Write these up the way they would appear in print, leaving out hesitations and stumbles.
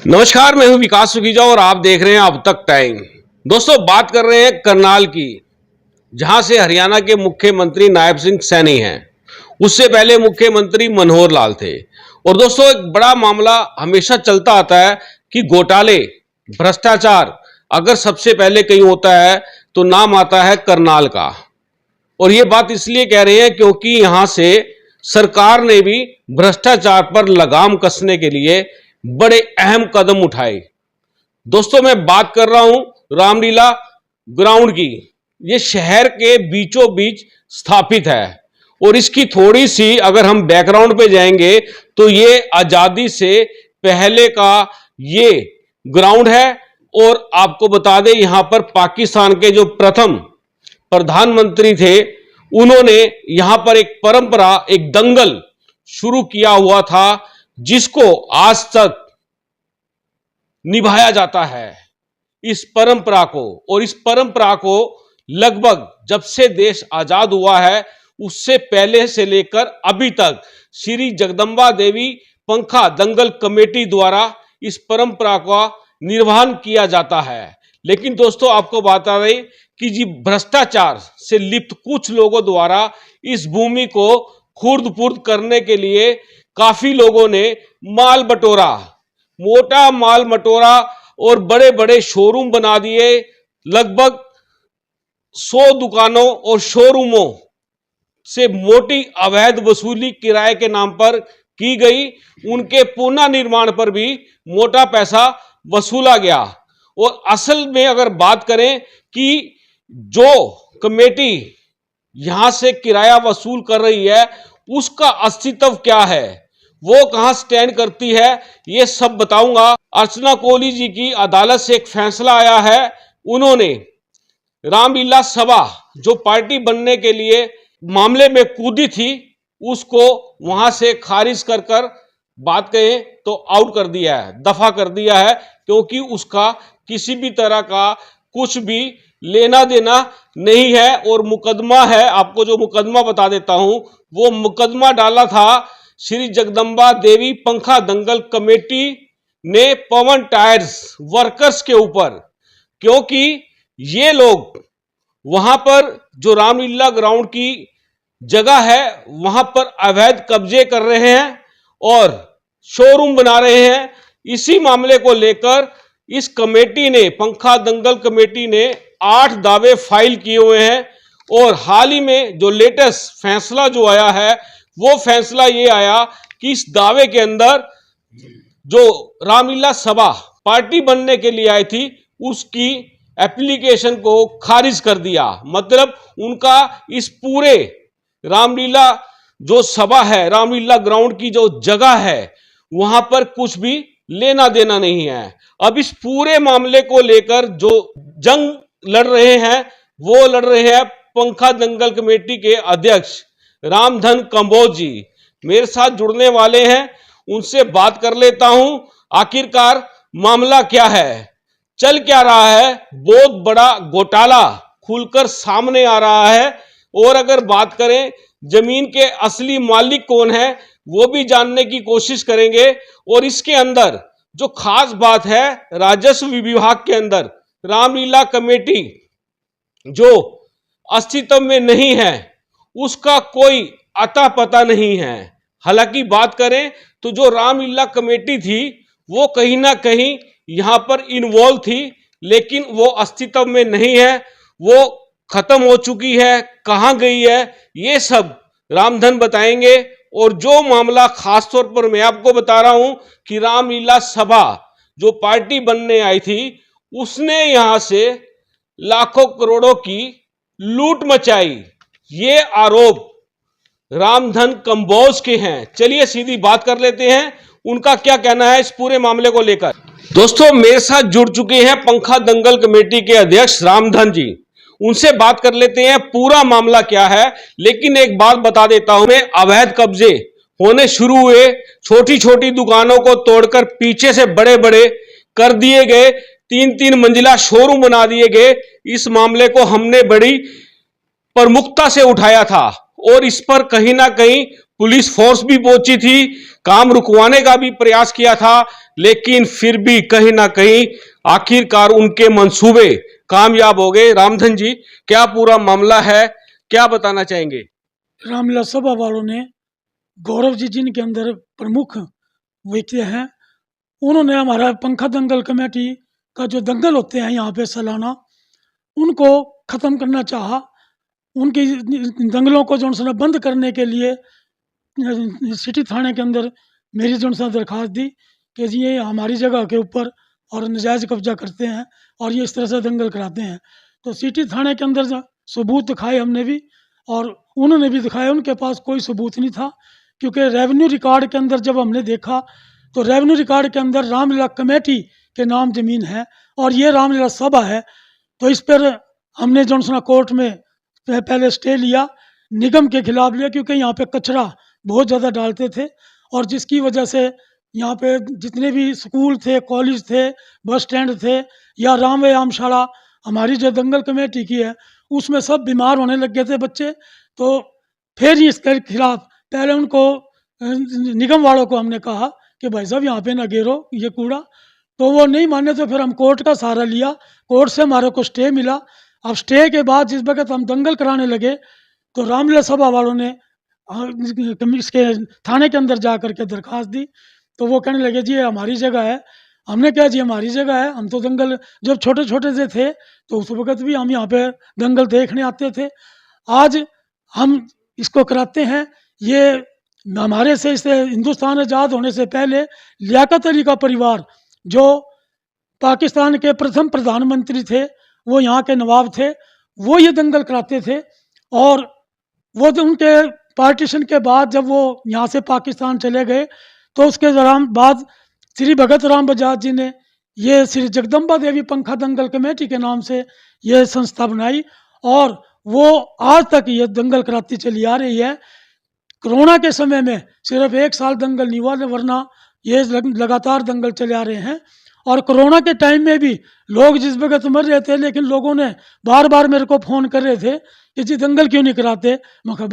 नमस्कार, मैं हूं विकास सुखीजा और आप देख रहे हैं अब तक टाइम। दोस्तों, बात कर रहे हैं करनाल की, जहां से हरियाणा के मुख्यमंत्री नायब सिंह सैनी हैं। उससे पहले मुख्यमंत्री मनोहर लाल थे। और दोस्तों, एक बड़ा मामला हमेशा चलता आता है कि घोटाले, भ्रष्टाचार अगर सबसे पहले कहीं होता है तो नाम आता है करनाल का। और ये बात इसलिए कह रहे हैं क्योंकि यहां से सरकार ने भी भ्रष्टाचार पर लगाम कसने के लिए बड़े अहम कदम उठाए। दोस्तों, मैं बात कर रहा हूं रामलीला ग्राउंड की। ये शहर के बीचों बीच स्थापित है और इसकी थोड़ी सी अगर हम बैकग्राउंड पे जाएंगे तो ये आजादी से पहले का ये ग्राउंड है। और आपको बता दें, यहां पर पाकिस्तान के जो प्रथम प्रधानमंत्री थे, उन्होंने यहां पर एक परंपरा, एक दंगल शुरू किया हुआ था, जिसको आज तक निभाया जाता है, इस परंपरा को। और इस परंपरा को लगभग जब से देश आजाद हुआ है उससे पहले से लेकर अभी तक श्री जगदंबा देवी पंखा दंगल कमेटी द्वारा इस परंपरा का निर्वहन किया जाता है। लेकिन दोस्तों, आपको बता दें कि जी भ्रष्टाचार से लिप्त कुछ लोगों द्वारा इस भूमि को खुर्द-पुर्द करने के लिए काफी लोगों ने माल बटोरा, मोटा माल बटोरा और बड़े बड़े शोरूम बना दिए। लगभग 100 दुकानों और शोरूमों से मोटी अवैध वसूली किराए के नाम पर की गई। उनके पुनः निर्माण पर भी मोटा पैसा वसूला गया। और असल में अगर बात करें कि जो कमेटी यहां से किराया वसूल कर रही है उसका अस्तित्व क्या है, वो कहां स्टैंड करती है, ये सब बताऊंगा। अर्चना कोहली जी की अदालत से एक फैसला आया है। उन्होंने रामलीला सभा जो पार्टी बनने के लिए मामले में कूदी थी, उसको वहां से खारिज कर कर बात कहें तो आउट कर दिया है, दफा कर दिया है, क्योंकि उसका किसी भी तरह का कुछ भी लेना देना नहीं है। और मुकदमा है, आपको जो मुकदमा बता देता हूं, वो मुकदमा डाला था श्री जगदंबा देवी पंखा दंगल कमेटी ने पवन टायर्स वर्कर्स के ऊपर, क्योंकि ये लोग वहां पर जो रामलीला ग्राउंड की जगह है वहां पर अवैध कब्जे कर रहे हैं और शोरूम बना रहे हैं। इसी मामले को लेकर इस कमेटी ने, पंखा दंगल कमेटी ने 8 दावे फाइल किए हुए हैं। और हाल ही में जो लेटेस्ट फैसला जो आया है, वो फैसला ये आया कि इस दावे के अंदर जो रामलीला सभा पार्टी बनने के लिए आई थी, उसकी एप्लीकेशन को खारिज कर दिया। मतलब उनका इस पूरे रामलीला जो सभा है, रामलीला ग्राउंड की जो जगह है, वहां पर कुछ भी लेना देना नहीं है। अब इस पूरे मामले को लेकर जो जंग लड़ रहे हैं, वो लड़ रहे हैं पंखा दंगल कमेटी के अध्यक्ष रामधन कंबोज जी। मेरे साथ जुड़ने वाले हैं, उनसे बात कर लेता हूं। आखिरकार मामला क्या है, चल क्या रहा है। बहुत बड़ा घोटाला खुलकर सामने आ रहा है। और अगर बात करें जमीन के असली मालिक कौन है, वो भी जानने की कोशिश करेंगे। और इसके अंदर जो खास बात है, राजस्व विभाग के अंदर रामलीला कमेटी जो अस्तित्व में नहीं है, उसका कोई अता पता नहीं है। हालांकि बात करें तो जो रामलीला कमेटी थी वो कहीं ना कहीं यहां पर इन्वॉल्व थी, लेकिन वो अस्तित्व में नहीं है, वो खत्म हो चुकी है, कहां गई है, ये सब रामधन बताएंगे। और जो मामला खासतौर पर मैं आपको बता रहा हूं कि रामलीला सभा जो पार्टी बनने आई थी, उसने यहां से लाखों करोड़ों की लूट मचाई, ये आरोप रामधन कंबोज के हैं। चलिए सीधी बात कर लेते हैं, उनका क्या कहना है इस पूरे मामले को लेकर। दोस्तों, मेरे साथ जुड़ चुके हैं पंखा दंगल कमेटी के अध्यक्ष रामधन जी, उनसे बात कर लेते हैं पूरा मामला क्या है। लेकिन एक बात बता देता हूं, मैं अवैध कब्जे होने शुरू हुए, छोटी छोटी दुकानों को तोड़कर पीछे से बड़े बड़े कर दिए गए, 3-3 मंजिला शोरूम बना दिए गए। इस मामले को हमने बड़ी प्रमुखता से उठाया था और इस पर कहीं ना कहीं पुलिस फोर्स भी पहुंची थी, काम रुकवाने का भी प्रयास किया था, लेकिन फिर भी कहीं ना कहीं आखिरकार उनके मंसूबे कामयाब हो गए। रामधन जी, क्या पूरा मामला है, क्या बताना चाहेंगे? रामलीला सभा वालों ने, गौरव जी जिनके अंदर प्रमुख व्यक्ति हैं, उन्होंने हमारा पंखा दंगल कमेटी का जो दंगल होते हैं यहाँ पे सालाना, उनको ख़त्म करना चाहा। उनकी दंगलों को जो है बंद करने के लिए सिटी थाने के अंदर मेरी जो है दरख्वास्त दी कि जी ये हमारी जगह के ऊपर और नजायज़ कब्जा करते हैं और ये इस तरह से दंगल कराते हैं। तो सिटी थाने के अंदर सबूत दिखाए हमने भी और उन्होंने भी दिखाया, उनके पास कोई सबूत नहीं था, क्योंकि रेवेन्यू रिकॉर्ड के अंदर जब हमने देखा तो रेवेन्यू रिकॉर्ड के अंदर रामलीला कमेटी के नाम ज़मीन है और ये रामलीला सभा है। तो इस पर हमने जो है कोर्ट में पहले स्टे लिया, निगम के खिलाफ लिया, क्योंकि यहाँ पे कचरा बहुत ज़्यादा डालते थे और जिसकी वजह से यहाँ पे जितने भी स्कूल थे, कॉलेज थे, बस स्टैंड थे या राम व्यायामशाला हमारी जो दंगल कमेटी की है, उसमें सब बीमार होने लग गए थे बच्चे। तो फिर इसके खिलाफ पहले उनको निगम वालों को हमने कहा कि भाई साहब यहाँ पे ना गिरो ये कूड़ा, तो वो नहीं माने। तो फिर हम कोर्ट का सहारा लिया, कोर्ट से हमारे को स्टे मिला। अब स्टे के बाद जिस वक्त हम दंगल कराने लगे तो रामलीला सभा वालों ने इसके थाने के अंदर जा करके दरख्वास्त दी। तो वो कहने लगे जी ये हमारी जगह है। हमने कहा जी हमारी जगह है, हम तो दंगल जब छोटे छोटे से थे तो उस वक्त भी हम यहाँ पे दंगल देखने आते थे, आज हम इसको कराते हैं। ये हमारे से इसे हिंदुस्तान आज़ाद होने से पहले लियाकत अली का परिवार, जो पाकिस्तान के प्रथम प्रधानमंत्री थे, वो यहाँ के नवाब थे, वो ये दंगल कराते थे। और वो जो उनके पार्टीशन के बाद जब वो यहाँ से पाकिस्तान चले गए तो उसके दौरान बाद श्री भगत राम बजाज जी ने ये श्री जगदम्बा देवी पंखा दंगल कमेटी के नाम से ये संस्था बनाई और वो आज तक ये दंगल कराती चली आ रही है। कोरोना के समय में सिर्फ 1 साल दंगल नहीं हुआ, वरना ये लगातार दंगल चले आ रहे हैं। और कोरोना के टाइम में भी लोग जिस वक्त मर रहे थे, लेकिन लोगों ने बार बार मेरे को फ़ोन कर रहे थे कि जी दंगल क्यों नहीं कराते। मैं कहा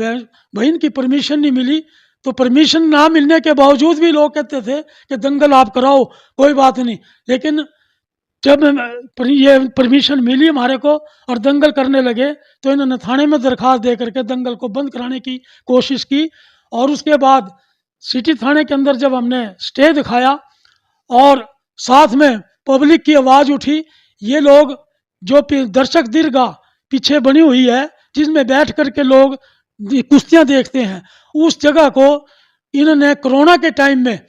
भाई इनकी परमिशन नहीं मिली। तो परमिशन ना मिलने के बावजूद भी लोग कहते थे कि दंगल आप कराओ, कोई बात नहीं। लेकिन जब ये परमिशन मिली हमारे को और दंगल करने लगे तो इन्होंने थाने में दरख्वास्त दे करके दंगल को बंद कराने की कोशिश की। और उसके बाद सिटी थाने के अंदर जब हमने स्टे दिखाया और साथ में पब्लिक की आवाज़ उठी, ये लोग जो दर्शक दीर्घा पीछे बनी हुई है जिसमें बैठ करके लोग कुश्तियाँ देखते हैं, उस जगह को इन्होंने कोरोना के टाइम में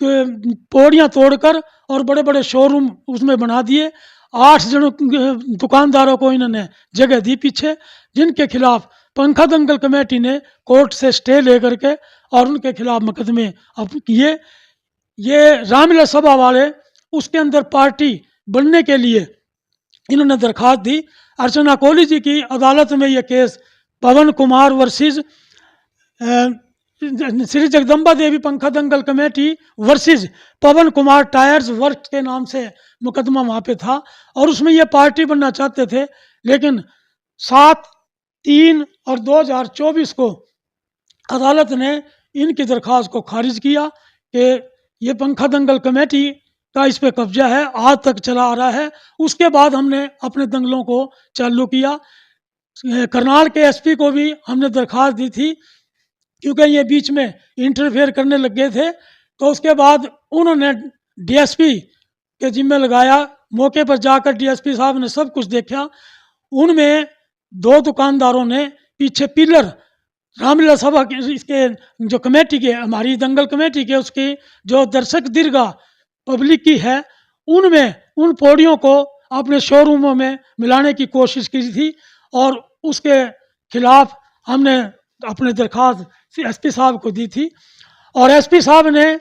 पौड़ियाँ तोड़कर और बड़े बड़े शोरूम उसमें बना दिए। 8 जन दुकानदारों को इन्होंने जगह दी पीछे, जिनके खिलाफ पंखा दंगल कमेटी ने कोर्ट से स्टे ले करके और उनके खिलाफ मुकदमे अब किए। ये रामलीला सभा वाले उसके अंदर पार्टी बनने के लिए इन्होंने दरख्वास्त दी। अर्चना कोहली जी की अदालत में ये केस पवन कुमार वर्सेस श्री जगदम्बा देवी पंखा दंगल कमेटी वर्सेस पवन कुमार टायर्स वर्क के नाम से मुकदमा वहाँ पे था और उसमें ये पार्टी बनना चाहते थे। लेकिन 7/3/2024 को अदालत ने इनकी दरख्वास्त को खारिज किया कि ये पंखा दंगल कमेटी का इस पे कब्जा है, आज तक चला आ रहा है। उसके बाद हमने अपने दंगलों को चालू किया। करनाल के एसपी को भी हमने दरख्वास्त दी थी, क्योंकि ये बीच में इंटरफेयर करने लग गए थे। तो उसके बाद उन्होंने डीएसपी के जिम्मे लगाया। मौके पर जाकर डीएसपी साहब ने सब कुछ देखा। उनमें 2 दुकानदारों ने पीछे पिलर रामलीला सभा के इसके जो कमेटी के हमारी दंगल कमेटी के उसकी जो दर्शक दीर्घा पब्लिक की है, उनमें उन पौड़ियों को अपने शोरूमों में मिलाने की कोशिश की थी और उसके खिलाफ हमने अपने दरख्वास्त एसपी साहब को दी थी। और एसपी साहब ने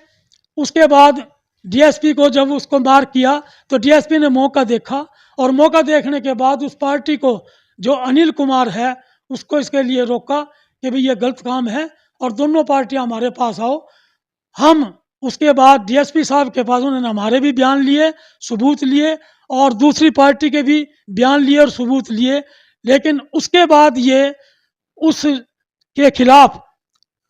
उसके बाद डीएसपी को जब उसको मार्क किया तो डीएसपी ने मौका देखा और मौका देखने के बाद उस पार्टी को जो अनिल कुमार है उसको इसके लिए रोका कि भाई ये गलत काम है और दोनों पार्टियां हमारे पास आओ। हम उसके बाद डीएसपी साहब के पास उन्होंने हमारे भी बयान लिए, सबूत लिए और दूसरी पार्टी के भी बयान लिए और सबूत लिए। लेकिन उसके बाद ये उसके खिलाफ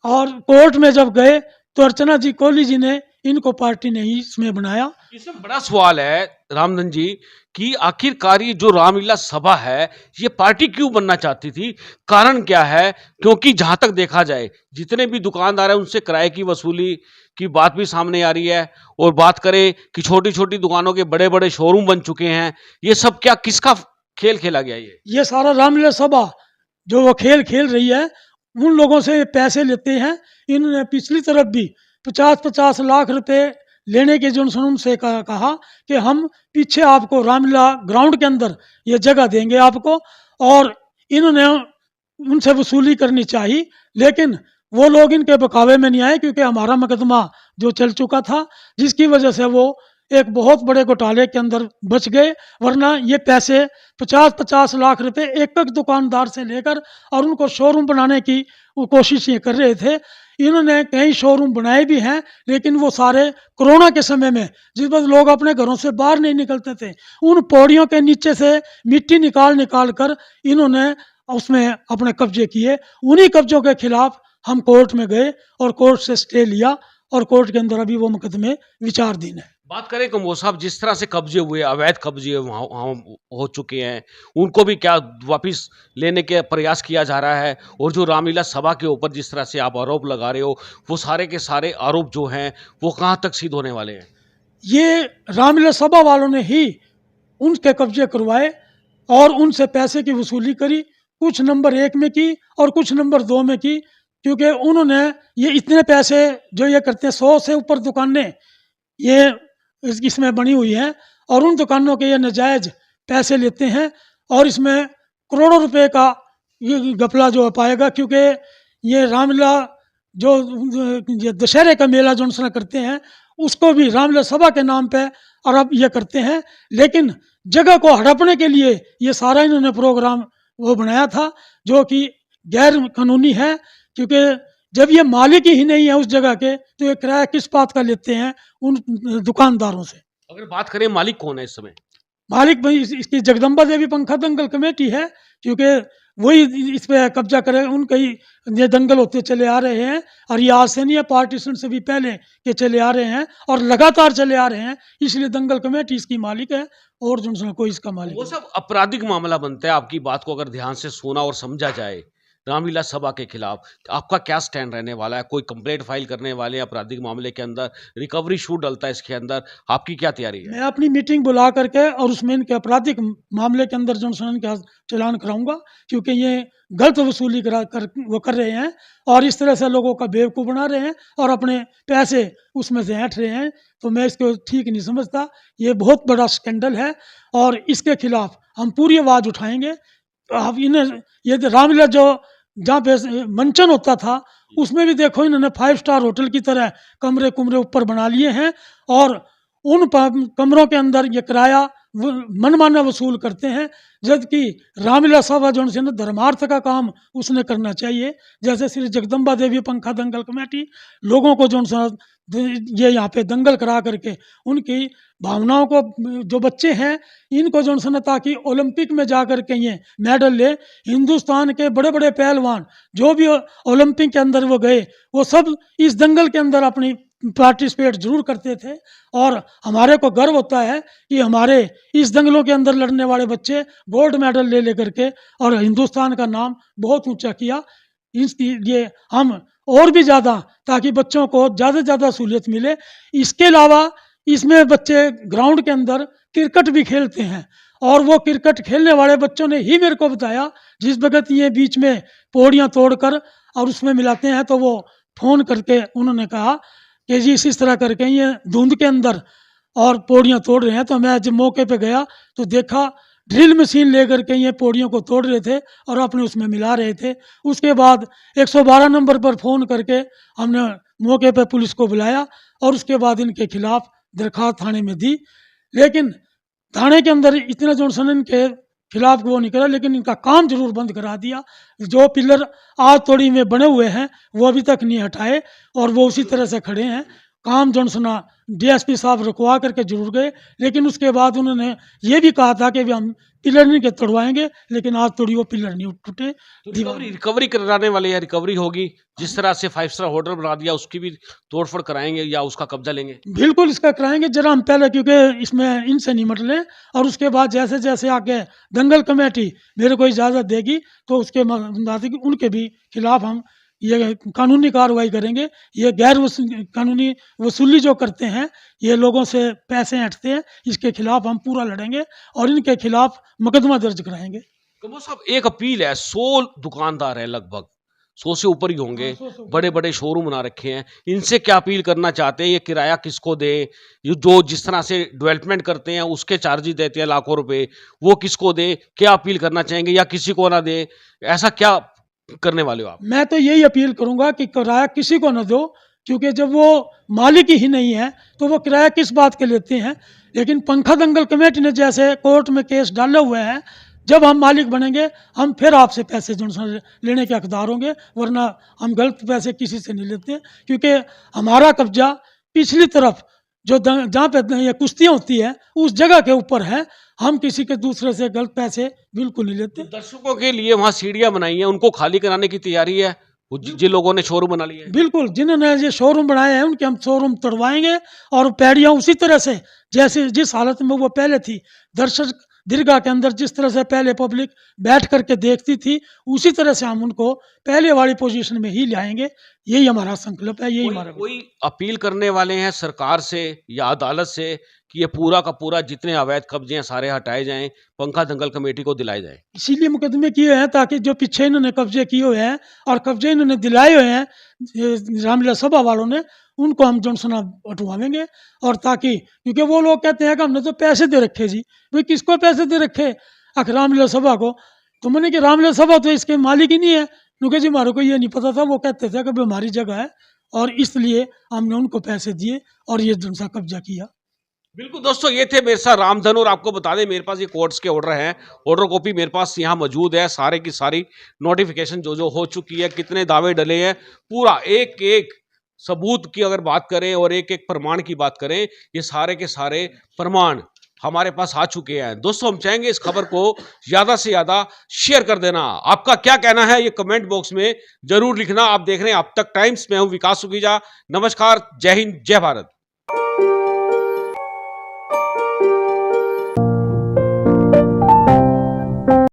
और कोर्ट में जब गए तो अर्चना जी कोहली जी ने इनको पार्टी ने ही इसमें बनाया। इसमें बड़ा सवाल है रामधन जी कि आखिरकार ये जो रामलीला सभा है ये पार्टी क्यों बनना चाहती थी, कारण क्या है? क्योंकि जहां तक देखा जाए जितने भी दुकानदार हैं उनसे किराए की वसूली की बात भी सामने आ रही है, और बात करें कि छोटी छोटी दुकानों के बड़े बड़े शोरूम बन चुके हैं। ये सब क्या किसका खेल खेला गया? ये सारा रामलीला सभा जो वो खेल खेल रही है उन लोगों से पैसे लेते हैं। इन्होंने पिछली तरफ भी 50-50 लाख रुपए लेने के जो उनसे कहा कि हम पीछे आपको रामलीला ग्राउंड के अंदर ये जगह देंगे आपको, और इन्होंने उनसे वसूली करनी चाहिए, लेकिन वो लोग इनके बकावे में नहीं आए क्योंकि हमारा मुकदमा जो चल चुका था, जिसकी वजह से वो एक बहुत बड़े घोटाले के अंदर बच गए। वरना ये पैसे 50-50 लाख रुपए एक एक दुकानदार से लेकर और उनको शोरूम बनाने की वो कोशिश ये कर रहे थे। इन्होंने कई शोरूम बनाए भी हैं, लेकिन वो सारे कोरोना के समय में जिस वक्त लोग अपने घरों से बाहर नहीं निकलते थे, उन पौड़ियों के नीचे से मिट्टी निकाल निकाल कर इन्होंने उसमें अपने कब्जे किए। उन्हीं कब्जों के खिलाफ हम कोर्ट में गए और कोर्ट से स्टे लिया और कोर्ट के अंदर अभी वो मुकदमे विचाराधीन है। बात करें कमोर साहब, जिस तरह से कब्जे हुए, अवैध कब्जे वहाँ वहाँ हो चुके हैं, उनको भी क्या वापस लेने के प्रयास किया जा रहा है? और जो रामलीला सभा के ऊपर जिस तरह से आप आरोप लगा रहे हो, वो सारे के सारे आरोप जो हैं वो कहाँ तक सिद्ध होने वाले हैं? ये रामलीला सभा वालों ने ही उनके कब्जे करवाए और उनसे पैसे की वसूली करी, कुछ नंबर 1 में की और कुछ नंबर 2 में की, क्योंकि उन्होंने ये इतने पैसे जो ये करते हैं, 100 से ऊपर दुकानें ये इसमें बनी हुई हैं और उन दुकानों के ये नाजायज पैसे लेते हैं और इसमें करोड़ों रुपए का ये घपला जो पाएगा, क्योंकि ये रामलीला जो ये दशहरे का मेला जो उनसे करते हैं उसको भी रामलीला सभा के नाम पे और अब ये करते हैं, लेकिन जगह को हड़पने के लिए ये सारा इन्होंने प्रोग्राम वो बनाया था जो कि गैर कानूनी है। क्योंकि जब ये मालिक ही नहीं है उस जगह के तो ये किराया किस बात का लेते हैं उन दुकानदारों से? अगर बात करें मालिक कौन है इस समय? मालिक भाई इसकी जगदम्बा देवी पंखा दंगल कमेटी है, क्योंकि वही इस पे कब्जा करे। उनके ही ये दंगल होते चले आ रहे हैं और ये आज से नहीं है, पार्टीशन से भी पहले के चले आ रहे हैं और लगातार चले आ रहे हैं, इसलिए दंगल कमेटी इसकी मालिक है और जो कोई इसका मालिक वो नहीं। सब आपराधिक मामला बनता है। आपकी बात को अगर ध्यान से सुना और समझा जाए, रामलीला सभा के खिलाफ आपका क्या स्टैंड रहने वाला है? कोई कंप्लेंट फाइल करने वाले हैं आपराधिक मामले के अंदर? रिकवरी शूट डलता है इसके अंदर? आपकी क्या तैयारी है? मैं अपनी मीटिंग बुला करके और उसमें इनके आपराधिक मामले के अंदर जो इनका चालान कराऊंगा, क्योंकि ये गलत वसूली वो कर रहे हैं और इस तरह से लोगों का बेवकूफ़ बना रहे हैं और अपने पैसे उसमें से ऐंठ रहे हैं। तो मैं इसको ठीक नहीं समझता, ये बहुत बड़ा स्कैंडल है और इसके खिलाफ हम पूरी आवाज़ उठाएंगे। अब इन्हें ये रामलीला जो जहाँ पे मंचन होता था उसमें भी देखो इन्होंने 5 स्टार होटल की तरह कमरे कुमरे ऊपर बना लिए हैं और उन कमरों के अंदर ये किराया मनमाना वसूल करते हैं, जबकि रामलीला सभा जो है ना धर्मार्थ का काम उसने करना चाहिए। जैसे श्री जगदम्बा देवी पंखा दंगल कमेटी लोगों को जो ये यहाँ पे दंगल करा करके उनकी भावनाओं को, जो बच्चे हैं इनको जो है ना ताकि ओलंपिक में जा कर के ये मेडल ले। हिंदुस्तान के बड़े बड़े पहलवान जो भी ओलंपिक के अंदर वो गए वो सब इस दंगल के अंदर अपनी पार्टिसिपेट जरूर करते थे और हमारे को गर्व होता है कि हमारे इस दंगलों के अंदर लड़ने वाले बच्चे गोल्ड मेडल ले लेकर के और हिंदुस्तान का नाम बहुत ऊंचा किया। इसके लिए हम और भी ज़्यादा, ताकि बच्चों को ज़्यादा से ज़्यादा सहूलियत मिले। इसके अलावा इसमें बच्चे ग्राउंड के अंदर क्रिकेट भी खेलते हैं और वो क्रिकेट खेलने वाले बच्चों ने ही मेरे को बताया, जिस वक्त ये बीच में पौड़ियाँ तोड़कर और उसमें मिलाते हैं तो वो फ़ोन करके उन्होंने कहा कि जी इस तरह करके ये धुंध के अंदर और पौड़ियाँ तोड़ रहे हैं। तो मैं जब मौके पे गया तो देखा ड्रिल मशीन लेकर के ये पौड़ियों को तोड़ रहे थे और अपने उसमें मिला रहे थे। उसके बाद 112 नंबर पर फ़ोन करके हमने मौके पे पुलिस को बुलाया और उसके बाद इनके खिलाफ दरख्वास्त थाने में दी, लेकिन थाने के अंदर इतना जो इनके खिलाफ वो नहीं करा, लेकिन इनका काम जरूर बंद करा दिया। जो पिलर आज तोड़ी में बने हुए हैं वो अभी तक नहीं हटाए और वो उसी तरह से खड़े हैं। काम जो सुना डीएसपी साहब रुकवा करके जरूर गए, लेकिन उसके बाद उन्होंने ये भी कहा था कि भी हम पिलर नहीं के तोड़वाएंगे, लेकिन आज तोड़ी वो पिलर नहीं टूटे। रिकवरी कराने वाले या रिकवरी होगी, जिस तरह से 5 स्टार होटल बना दिया उसकी भी तोड़फोड़ कराएंगे या उसका कब्जा लेंगे? बिल्कुल इसका कराएंगे, जरा हम पहले क्योंकि इसमें इनसे निमट लें, और उसके बाद जैसे जैसे आगे दंगल कमेटी मेरे को इजाज़त देगी तो उसके मुताबिक उनके भी खिलाफ हम ये कानूनी कार्रवाई करेंगे। ये गैर कानूनी वसूली जो करते हैं, ये लोगों से पैसे ऐंठते हैं, इसके खिलाफ हम पूरा लड़ेंगे और इनके खिलाफ मुकदमा दर्ज कराएंगे। कमर साहब, एक अपील है, 100 दुकानदार हैं, लगभग 100 से ऊपर ही होंगे, बड़े बड़े शोरूम बना रखे हैं, इनसे क्या अपील करना चाहते हैं? ये किराया किसको दें? ये जो जिस तरह से डेवलपमेंट करते हैं उसके चार्जेस देते हैं लाखों रुपए, वो किसको दें? क्या अपील करना चाहेंगे या किसी को ना दें? ऐसा क्या करने वाले हो आप? मैं तो यही अपील करूंगा कि किराया किसी को न दो, क्योंकि जब वो मालिक ही नहीं है तो वो किराया किस बात के लेते हैं। लेकिन पंखा दंगल कमेटी ने जैसे कोर्ट में केस डाले हुए हैं, जब हम मालिक बनेंगे हम फिर आपसे पैसे जो लेने के हकदार होंगे, वरना हम गलत पैसे किसी से नहीं लेते, क्योंकि हमारा कब्जा पिछली तरफ जो जहाँ पे ये कुश्तियाँ होती है उस जगह के ऊपर है। हम किसी के दूसरे से गलत पैसे बिल्कुल नहीं लेते। दर्शकों के लिए वहां सीढ़ियां बनाई हैं, उनको खाली कराने की तैयारी है जिन लोगों ने शोरूम बना लिया है? बिल्कुल, जिन्होंने ये शोरूम बनाए हैं उनके हम शोरूम तोड़वाएंगे और पैड़ियाँ उसी तरह से जैसे जिस हालत में वो पहले थी, दर्शक दीर्घा के अंदर जिस तरह से पहले पब्लिक बैठ करके देखती थी, उसी तरह से हम उनको पहले वाली पोजीशन में ही लाएंगे। यही हमारा संकल्प है, यही हमारा। कोई अपील करने वाले हैं सरकार से या अदालत से कि ये पूरा का पूरा जितने अवैध कब्जे हैं सारे हटाए जाएं, पंखा दंगल कमेटी को दिलाए जाए? इसीलिए मुकदमे किए हैं ताकि जो पीछे इन्होंने कब्जे किए हुए हैं और कब्जे इन्होंने दिलाए हुए हैं रामलीला सभा वालों ने, उनको हम जो सुना हटवाएंगे। और ताकि क्योंकि वो लोग कहते हैं कि हमने तो पैसे दे रखे जी, भाई किसको पैसे दे रखे? आखिर रामलीला सभा को। तो मैंने कि रामलीला सभा तो इसके मालिक ही नहीं है, क्योंकि जी हमारे को ये नहीं पता था, वो कहते थे कि हमारी जगह है और इसलिए हमने उनको पैसे दिए और ये जो सा कब्जा किया। बिल्कुल दोस्तों, ये थे मेरे साथ रामधन। और आपको बता दें मेरे पास ये कोर्ट्स के ऑर्डर हैं, ऑर्डर कॉपी मेरे पास यहाँ मौजूद है, सारे की सारी नोटिफिकेशन जो जो हो चुकी है, कितने दावे डले हैं, पूरा एक एक सबूत की अगर बात करें और एक एक प्रमाण की बात करें, ये सारे के सारे प्रमाण हमारे पास आ चुके हैं। दोस्तों, हम चाहेंगे इस खबर को ज्यादा से ज्यादा शेयर कर देना। आपका क्या कहना है ये कमेंट बॉक्स में जरूर लिखना। आप देख रहे हैं अब तक टाइम्स में हूं विकास सुखीजा। नमस्कार, जय हिंद, जय भारत।